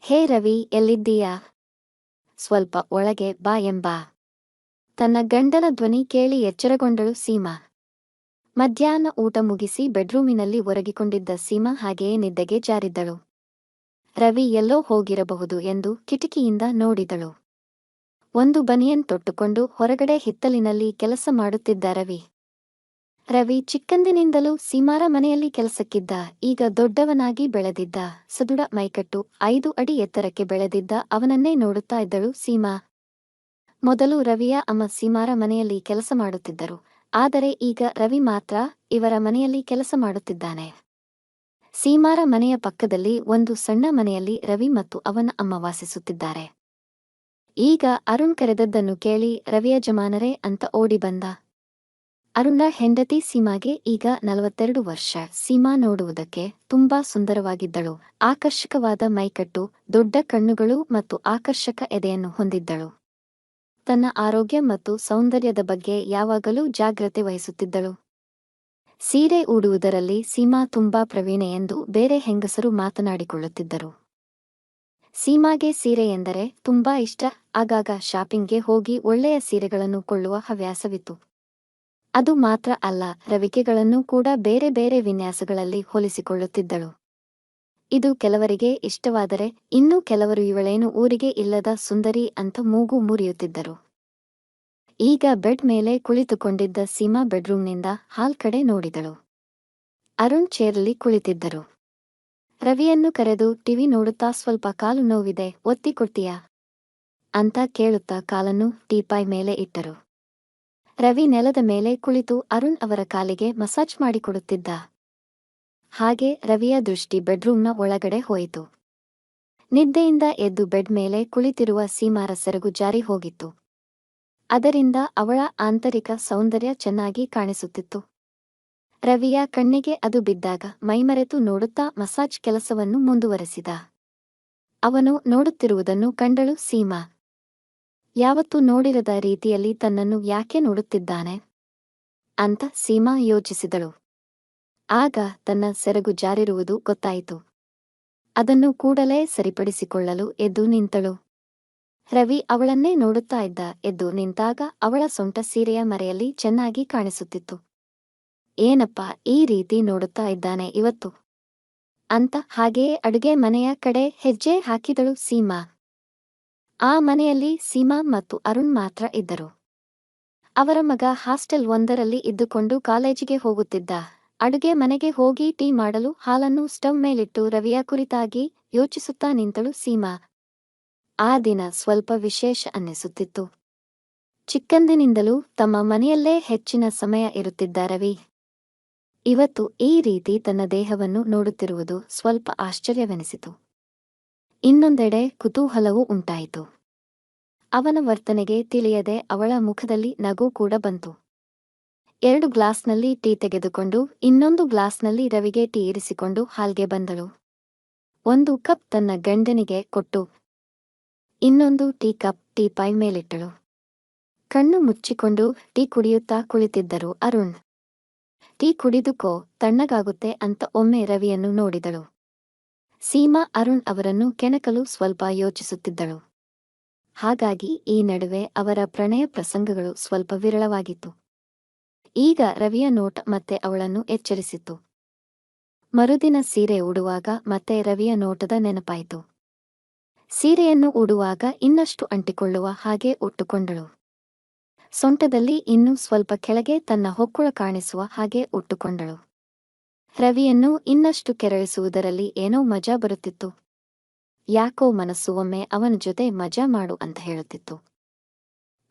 ಹೇ ರವಿ, ಎಲ್ಲಿದ್ದೀಯಾ? ಸ್ವಲ್ಪ ಒಳಗೆ ಬಾ ಎಂಬ ತನ್ನ ಗಂಡನ ಧ್ವನಿ ಕೇಳಿ ಎಚ್ಚರಗೊಂಡಳು ಸೀಮಾ. ಮಧ್ಯಾಹ್ನ ಊಟ ಮುಗಿಸಿ ಬೆಡ್ರೂಮಿನಲ್ಲಿ ಒರಗಿಕೊಂಡಿದ್ದ ಸೀಮಾ ಹಾಗೆಯೇ ನಿದ್ದೆಗೆ ಜಾರಿದ್ದಳು. ರವಿ ಎಲ್ಲೋ ಹೋಗಿರಬಹುದು ಎಂದು ಕಿಟಕಿಯಿಂದ ನೋಡಿದಳು. ಒಂದು ಬನಿಯನ್ ತೊಟ್ಟುಕೊಂಡು ಹೊರಗಡೆ ಹಿತ್ತಲಿನಲ್ಲಿ ಕೆಲಸ ಮಾಡುತ್ತಿದ್ದ ರವಿ ಚಿಕ್ಕಂದಿನಿಂದಲೂ ಸೀಮಾರ ಮನೆಯಲ್ಲಿ ಕೆಲಸಕ್ಕಿದ್ದ. ಈಗ ದೊಡ್ಡವನಾಗಿ ಬೆಳೆದಿದ್ದ, ಸದೃಢ ಮೈಕಟ್ಟು, 5 ಅಡಿ ಎತ್ತರಕ್ಕೆ ಬೆಳೆದಿದ್ದ ಅವನನ್ನೇ ನೋಡುತ್ತಾ ಇದ್ದಳು ಸೀಮಾ. ಮೊದಲು ರವಿಯ ಅಮ್ಮ ಸೀಮಾರ ಮನೆಯಲ್ಲಿ ಕೆಲಸ ಮಾಡುತ್ತಿದ್ದರು. ಆದರೆ ಈಗ ರವಿ ಮಾತ್ರ ಇವರ ಮನೆಯಲ್ಲಿ ಕೆಲಸ ಮಾಡುತ್ತಿದ್ದಾನೆ. ಸೀಮಾರ ಮನೆಯ ಪಕ್ಕದಲ್ಲಿ ಒಂದು ಸಣ್ಣ ಮನೆಯಲ್ಲಿ ರವಿ ಮತ್ತು ಅವನ ಅಮ್ಮ ವಾಸಿಸುತ್ತಿದ್ದಾರೆ. ಈಗ ಅರುಣ್ ಕರೆದದ್ದನ್ನು ಕೇಳಿ ರವಿಯ ಯಜಮಾನರೇ ಅಂತ ಓಡಿ ಬಂದ. ಅರುಣ್ನ ಹೆಂಡತಿ ಸೀಮಾಗೆ ಈಗ 42 ವರ್ಷ. ಸೀಮಾ ನೋಡುವುದಕ್ಕೆ ತುಂಬಾ ಸುಂದರವಾಗಿದ್ದಳು. ಆಕರ್ಷಕವಾದ ಮೈಕಟ್ಟು, ದೊಡ್ಡ ಕಣ್ಣುಗಳು ಮತ್ತು ಆಕರ್ಷಕ ಎದೆಯನ್ನು ಹೊಂದಿದ್ದಳು. ತನ್ನ ಆರೋಗ್ಯ ಮತ್ತು ಸೌಂದರ್ಯದ ಬಗ್ಗೆ ಯಾವಾಗಲೂ ಜಾಗ್ರತೆ ವಹಿಸುತ್ತಿದ್ದಳು. ಸೀರೆ ಉಡುವುದರಲ್ಲಿ ಸೀಮಾ ತುಂಬಾ ಪ್ರವೀಣೆ ಎಂದು ಬೇರೆ ಹೆಂಗಸರು ಮಾತನಾಡಿಕೊಳ್ಳುತ್ತಿದ್ದರು. ಸೀಮಾಗೆ ಸೀರೆ ಎಂದರೆ ತುಂಬಾ ಇಷ್ಟ. ಆಗಾಗ ಶಾಪಿಂಗ್ಗೆ ಹೋಗಿ ಒಳ್ಳೆಯ ಸೀರೆಗಳನ್ನು ಕೊಳ್ಳುವ ಹವ್ಯಾಸವಿತ್ತು. ಅದು ಮಾತ್ರ ಅಲ್ಲ, ರವಿಕೆಗಳನ್ನು ಕೂಡ ಬೇರೆ ಬೇರೆ ವಿನ್ಯಾಸಗಳಲ್ಲಿ ಹೊಲಿಸಿಕೊಳ್ಳುತ್ತಿದ್ದಳು. ಇದು ಕೆಲವರಿಗೆ ಇಷ್ಟವಾದರೆ ಇನ್ನೂ ಕೆಲವರು ಇವಳೇನು ಊರಿಗೆ ಇಲ್ಲದ ಸುಂದರಿ ಅಂತ ಮೂಗು ಮುರಿಯುತ್ತಿದ್ದರು. ಈಗ ಬೆಡ್ ಮೇಲೆ ಕುಳಿತುಕೊಂಡಿದ್ದ ಸೀಮಾ ಬೆಡ್ರೂಮ್ನಿಂದ ಹಾಲ್ ಕಡೆ ನೋಡಿದಳು. ಅರುಣ್ ಚೇರಲ್ಲಿ ಕುಳಿತಿದ್ದರು. ರವಿಯನ್ನು ಕರೆದು ಟಿವಿ ನೋಡುತ್ತಾ ಸ್ವಲ್ಪ ಕಾಲು ನೋವಿದೆ, ಒತ್ತಿ ಕೊಡ್ತೀಯಾ ಅಂತ ಕೇಳುತ್ತಾ ಕಾಲನ್ನು ಟೀಪಾಯ್ ಮೇಲೆ ಇಟ್ಟರು. ರವಿ ನೆಲದ ಮೇಲೆ ಕುಳಿತು ಅರುಣ್ ಅವರ ಕಾಲಿಗೆ ಮಸಾಜ್ ಮಾಡಿಕೊಡುತ್ತಿದ್ದ. ಹಾಗೆ ರವಿಯ ದೃಷ್ಟಿ ಬೆಡ್ರೂಮ್ನ ಒಳಗಡೆ ಹೋಯಿತು. ನಿದ್ದೆಯಿಂದ ಎದ್ದು ಬೆಡ್ ಮೇಲೆ ಕುಳಿತಿರುವ ಸೀಮಾರ ಸೆರಗು ಜಾರಿ ಹೋಗಿತ್ತು. ಅದರಿಂದ ಅವಳ ಆಂತರಿಕ ಸೌಂದರ್ಯ ಚೆನ್ನಾಗಿ ಕಾಣಿಸುತ್ತಿತ್ತು. ರವಿಯ ಕಣ್ಣಿಗೆ ಅದು ಬಿದ್ದಾಗ ಮೈಮರೆತು ನೋಡುತ್ತಾ ಮಸಾಜ್ ಕೆಲಸವನ್ನು ಮುಂದುವರೆಸಿದ. ಅವನು ನೋಡುತ್ತಿರುವುದನ್ನು ಕಂಡಳು ಸೀಮಾ. ಯಾವತ್ತೂ ನೋಡಿರದ ರೀತಿಯಲ್ಲಿ ತನ್ನನ್ನು ಯಾಕೆ ನೋಡುತ್ತಿದ್ದಾನೆ ಅಂತ ಸೀಮಾ ಯೋಚಿಸಿದಳು. ಆಗ ತನ್ನ ಸೆರಗು ಜಾರಿರುವುದು ಗೊತ್ತಾಯಿತು. ಅದನ್ನು ಕೂಡಲೇ ಸರಿಪಡಿಸಿಕೊಳ್ಳಲು ಎದ್ದು ನಿಂತಳು. ರವಿ ಅವಳನ್ನೇ ನೋಡುತ್ತಾ ಇದ್ದ. ಎದ್ದು ನಿಂತಾಗ ಅವಳ ಸೊಂಟ ಸೀರೆಯ ಮರೆಯಲ್ಲಿ ಚೆನ್ನಾಗಿ ಕಾಣಿಸುತ್ತಿತ್ತು. ಏನಪ್ಪಾ ಈ ರೀತಿ ನೋಡುತ್ತಾ ಇದ್ದಾನೆ ಇವತ್ತು ಅಂತ ಹಾಗೆಯೇ ಅಡುಗೆ ಮನೆಯ ಕಡೆ ಹೆಜ್ಜೆ ಹಾಕಿದಳು ಸೀಮಾ. ಆ ಮನೆಯಲ್ಲಿ ಸೀಮಾ ಮತ್ತು ಅರುಣ್ ಮಾತ್ರ ಇದ್ದರು. ಅವರ ಮಗ ಹಾಸ್ಟೆಲ್ ಒಂದರಲ್ಲಿ ಇದ್ದುಕೊಂಡು ಕಾಲೇಜಿಗೆ ಹೋಗುತ್ತಿದ್ದ. ಅಡುಗೆ ಮನೆಗೆ ಹೋಗಿ ಟೀ ಮಾಡಲು ಹಾಲನ್ನು ಸ್ಟವ್ ಮೇಲಿಟ್ಟು ರವಿಯ ಕುರಿತಾಗಿ ಯೋಚಿಸುತ್ತಾ ನಿಂತಳು ಸೀಮಾ. ಆ ದಿನ ಸ್ವಲ್ಪ ವಿಶೇಷ ಅನ್ನಿಸುತ್ತಿತ್ತು. ಚಿಕ್ಕಂದಿನಿಂದಲೂ ತಮ್ಮ ಮನೆಯಲ್ಲೇ ಹೆಚ್ಚಿನ ಸಮಯ ಇರುತ್ತಿದ್ದ ರವಿ ಇವತ್ತು ಈ ರೀತಿ ತನ್ನ ದೇಹವನ್ನು ನೋಡುತ್ತಿರುವುದು ಸ್ವಲ್ಪ ಆಶ್ಚರ್ಯವೆನಿಸಿತು. ಇನ್ನೊಂದೆಡೆ ಕುತೂಹಲವೂ ಉಂಟಾಯಿತು. ಅವನ ವರ್ತನೆಗೆ ತಿಳಿಯದೆ ಅವಳ ಮುಖದಲ್ಲಿ ನಗು ಕೂಡ ಬಂತು. 2 ಗ್ಲಾಸ್ನಲ್ಲಿ ಟೀ ತೆಗೆದುಕೊಂಡು ಇನ್ನೊಂದು ಗ್ಲಾಸ್ನಲ್ಲಿ ರವಿಗೆ ಟೀ ಇರಿಸಿಕೊಂಡು ಹಾಲ್ಗೆ ಬಂದಳು. 1 ಕಪ್ ತನ್ನ ಗಂಡನಿಗೆ ಕೊಟ್ಟು ಇನ್ನೊಂದು ಟೀ ಕಪ್ ಟೀಪಾಯ್ ಮೇಲಿಟ್ಟಳು. ಕಣ್ಣು ಮುಚ್ಚಿಕೊಂಡು ಟೀ ಕುಡಿಯುತ್ತಾ ಕುಳಿತಿದ್ದರು ಅರುಣ್. ಟೀ ಕುಡಿದುಕೋ, ತಣ್ಣಗಾಗುತ್ತೆ ಅಂತ ಒಮ್ಮೆ ರವಿಯನ್ನು ನೋಡಿದಳು. ಸೀಮಾ ಅರುಣ್ ಅವರನ್ನು ಕೆಣಕಲು ಸ್ವಲ್ಪ ಯೋಚಿಸುತ್ತಿದ್ದಳು. ಹಾಗಾಗಿ ಈ ನಡುವೆ ಅವರ ಪ್ರಣಯ ಪ್ರಸಂಗಗಳು ಸ್ವಲ್ಪ ವಿರಳವಾಗಿತ್ತು. ಈಗ ರವಿಯ ನೋಟ ಮತ್ತೆ ಅವಳನ್ನು ಎಚ್ಚರಿಸಿತು. ಮರುದಿನ ಸೀರೆ ಉಡುವಾಗ ಮತ್ತೆ ರವಿಯ ನೋಟದ ನೆನಪಾಯಿತು. ಸೀರೆಯನ್ನು ಉಡುವಾಗ ಇನ್ನಷ್ಟು ಅಂಟಿಕೊಳ್ಳುವ ಹಾಗೆ ಉಟ್ಟುಕೊಂಡಳು. ಸೊಂಟದಲ್ಲಿ ಇನ್ನೂ ಸ್ವಲ್ಪ ಕೆಳಗೆ ತನ್ನ ಹೊಕ್ಕುಳ ಕಾಣಿಸುವ ಹಾಗೆ ಉಟ್ಟುಕೊಂಡಳು. ರವಿಯನ್ನು ಇನ್ನಷ್ಟು ಕೆರಳಿಸುವುದರಲ್ಲಿ ಏನೋ ಮಜಾ ಬರುತ್ತಿತ್ತು. ಯಾಕೋ ಮನಸ್ಸು ಒಮ್ಮೆ ಅವನ ಜೊತೆ ಮಜಾ ಮಾಡು ಅಂತ ಹೇಳುತ್ತಿತ್ತು.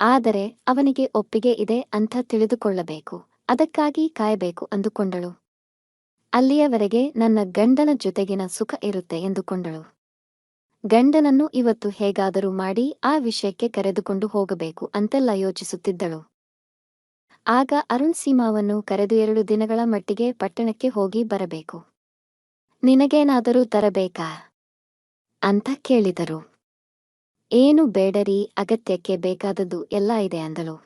ಆದರೆ ಅವನಿಗೆ ಒಪ್ಪಿಗೆ ಇದೆ ಅಂತ ತಿಳಿದುಕೊಳ್ಳಬೇಕು, ಅದಕ್ಕಾಗಿ ಕಾಯಬೇಕು ಅಂದುಕೊಂಡಳು. ಅಲ್ಲಿಯವರೆಗೆ ನನ್ನ ಗಂಡನ ಜೊತೆಗಿನ ಸುಖ ಇರುತ್ತೆ ಎಂದುಕೊಂಡಳು. ಗಂಡನನ್ನು ಇವತ್ತು ಹೇಗಾದರೂ ಮಾಡಿ ಆ ವಿಷಯಕ್ಕೆ ಕರೆದುಕೊಂಡು ಹೋಗಬೇಕು ಅಂತೆಲ್ಲ ಯೋಚಿಸುತ್ತಿದ್ದಳು. ಆಗ ಅರುಣ್ ಸೀಮಾವನ್ನು ಕರೆದು 2 ದಿನಗಳ ಮಟ್ಟಿಗೆ ಪಟ್ಟಣಕ್ಕೆ ಹೋಗಿ ಬರಬೇಕು. ನಿನಗೇನಾದರೂ ತರಬೇಕಾ ಅಂತ ಕೇಳಿದರು. ಏನು ಬೇಡರಿ, ಅಗತ್ಯಕ್ಕೆ ಬೇಕಾದದ್ದು ಎಲ್ಲ ಇದೆ ಅಂದಳು.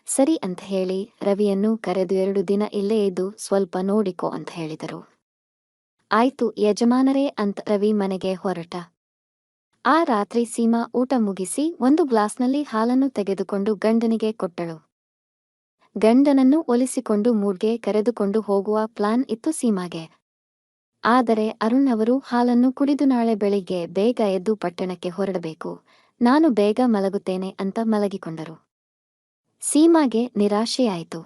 ಸರಿ ಅಂತ ಹೇಳಿ ರವಿಯನ್ನು ಕರೆದು 2 ದಿನ ಇಲ್ಲೇ ಇದ್ದು ಸ್ವಲ್ಪ ನೋಡಿಕೋ ಅಂತ ಹೇಳಿದರು. ಆಯ್ತು ಯಜಮಾನರೇ ಅಂತ ರವಿ ಮನೆಗೆ ಹೊರಟ. ಆ ರಾತ್ರಿ ಸೀಮಾ ಊಟ ಮುಗಿಸಿ ಒಂದು ಗ್ಲಾಸ್ನಲ್ಲಿ ಹಾಲನ್ನು ತೆಗೆದುಕೊಂಡು ಗಂಡನಿಗೆ ಕೊಟ್ಟಳು. ಗಂಡನನ್ನು ಒಲಿಸಿಕೊಂಡು ಮೂಡ್ಗೆ ಕರೆದುಕೊಂಡು ಹೋಗುವ ಪ್ಲಾನ್ ಇತ್ತು ಸೀಮಾಗೆ. ಆದರೆ ಅರುಣ್ ಅವರು ಹಾಲನ್ನು ಕುಡಿದು ನಾಳೆ ಬೆಳಿಗ್ಗೆ ಬೇಗ ಎದ್ದು ಪಟ್ಟಣಕ್ಕೆ ಹೊರಡಬೇಕು, ನಾನು ಬೇಗ ಮಲಗುತ್ತೇನೆ ಅಂತ ಮಲಗಿಕೊಂಡರು. ಸೀಮಾಗೆ ನಿರಾಶೆಯಾಯಿತು.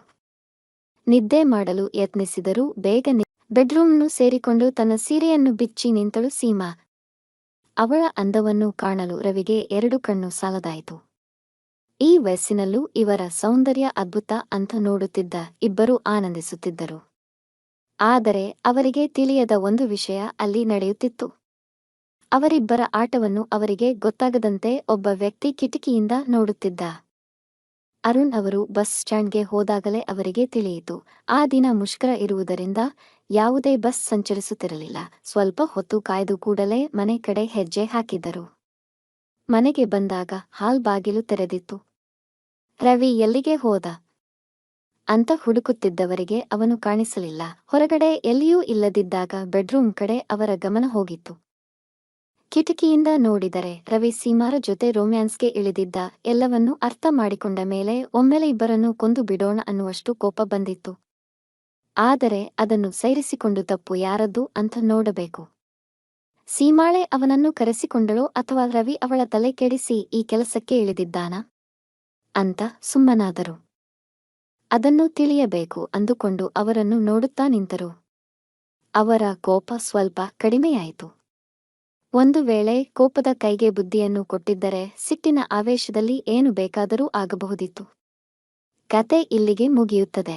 ನಿದ್ದೆ ಮಾಡಲು ಯತ್ನಿಸಿದರೂ ಬೇಗ ಬೆಡ್ರೂಮ್ನು ಸೇರಿಕೊಂಡು ತನ್ನ ಸೀರೆಯನ್ನು ಬಿಚ್ಚಿ ನಿಂತಳು ಸೀಮಾ. ಅವಳ ಅಂದವನ್ನು ಕಾಣಲು ರವಿಗೆ 2 ಕಣ್ಣು ಸಾಲದಾಯಿತು. ಈ ವಯಸ್ಸಿನಲ್ಲೂ ಇವರ ಸೌಂದರ್ಯ ಅದ್ಭುತ ಅಂತ ನೋಡುತ್ತಿದ್ದ ಇಬ್ಬರೂ ಆನಂದಿಸುತ್ತಿದ್ದರು. ಆದರೆ ಅವರಿಗೆ ತಿಳಿಯದ ಒಂದು ವಿಷಯ ಅಲ್ಲಿ ನಡೆಯುತ್ತಿತ್ತು. ಅವರಿಬ್ಬರ ಆಟವನ್ನು ಅವರಿಗೆ ಗೊತ್ತಾಗದಂತೆ ಒಬ್ಬ ವ್ಯಕ್ತಿ ಕಿಟಕಿಯಿಂದ ನೋಡುತ್ತಿದ್ದ. ಅರುಣ್ ಅವರು ಬಸ್ ಸ್ಟ್ಯಾಂಡ್ಗೆ ಹೋದಾಗಲೇ ಅವರಿಗೆ ತಿಳಿಯಿತು. ಆ ದಿನ ಮುಷ್ಕರ ಇರುವುದರಿಂದ ಯಾವುದೇ ಬಸ್ ಸಂಚರಿಸುತ್ತಿರಲಿಲ್ಲ. ಸ್ವಲ್ಪ ಹೊತ್ತು ಕಾಯ್ದು ಕೂಡಲೇ ಮನೆ ಕಡೆ ಹೆಜ್ಜೆ ಹಾಕಿದ್ದರು. ಮನೆಗೆ ಬಂದಾಗ ಹಾಲ್ ಬಾಗಿಲು ತೆರೆದಿತ್ತು. ರವಿ ಎಲ್ಲಿಗೆ ಹೋದ ಅಂತ ಹುಡುಕುತ್ತಿದ್ದವರಿಗೆ ಅವನು ಕಾಣಿಸಲಿಲ್ಲ. ಹೊರಗಡೆ ಎಲ್ಲಿಯೂ ಇಲ್ಲದಿದ್ದಾಗ ಬೆಡ್ರೂಮ್ ಕಡೆ ಅವರ ಗಮನ ಹೋಗಿತ್ತು. ಕಿಟಕಿಯಿಂದ ನೋಡಿದರೆ ರವಿ ಸೀಮಾರ ಜೊತೆ ರೊಮ್ಯಾನ್ಸ್ಗೆ ಇಳಿದಿದ್ದ. ಎಲ್ಲವನ್ನೂ ಅರ್ಥ ಮಾಡಿಕೊಂಡ ಮೇಲೆ ಒಮ್ಮೆಲೆ ಇಬ್ಬರನ್ನು ಕೊಂದು ಬಿಡೋಣ ಅನ್ನುವಷ್ಟು ಕೋಪ ಬಂದಿತ್ತು. ಆದರೆ ಅದನ್ನು ಸೈರಿಸಿಕೊಂಡು ತಪ್ಪು ಯಾರದ್ದು ಅಂತ ನೋಡಬೇಕು. ಸೀಮಾಳೆ ಅವನನ್ನು ಕರೆಸಿಕೊಂಡಳೋ ಅಥವಾ ರವಿ ಅವಳ ತಲೆ ಕೆಡಿಸಿ ಈ ಕೆಲಸಕ್ಕೆ ಇಳಿದಿದ್ದಾನಾ ಅಂತ ಸುಮ್ಮನಾದರು. ಅದನ್ನು ತಿಳಿಯಬೇಕು ಅಂದುಕೊಂಡು ಅವರನ್ನು ನೋಡುತ್ತಾ ನಿಂತರು. ಅವರ ಕೋಪ ಸ್ವಲ್ಪ ಕಡಿಮೆಯಾಯಿತು. ಒಂದು ವೇಳೆ ಕೋಪದ ಕೈಗೆ ಬುದ್ಧಿಯನ್ನು ಕೊಟ್ಟಿದ್ದರೆ ಸಿಟ್ಟಿನ ಆವೇಶದಲ್ಲಿ ಏನು ಬೇಕಾದರೂ ಆಗಬಹುದಿತ್ತು. ಕತೆ ಇಲ್ಲಿಗೆ ಮುಗಿಯುತ್ತದೆ.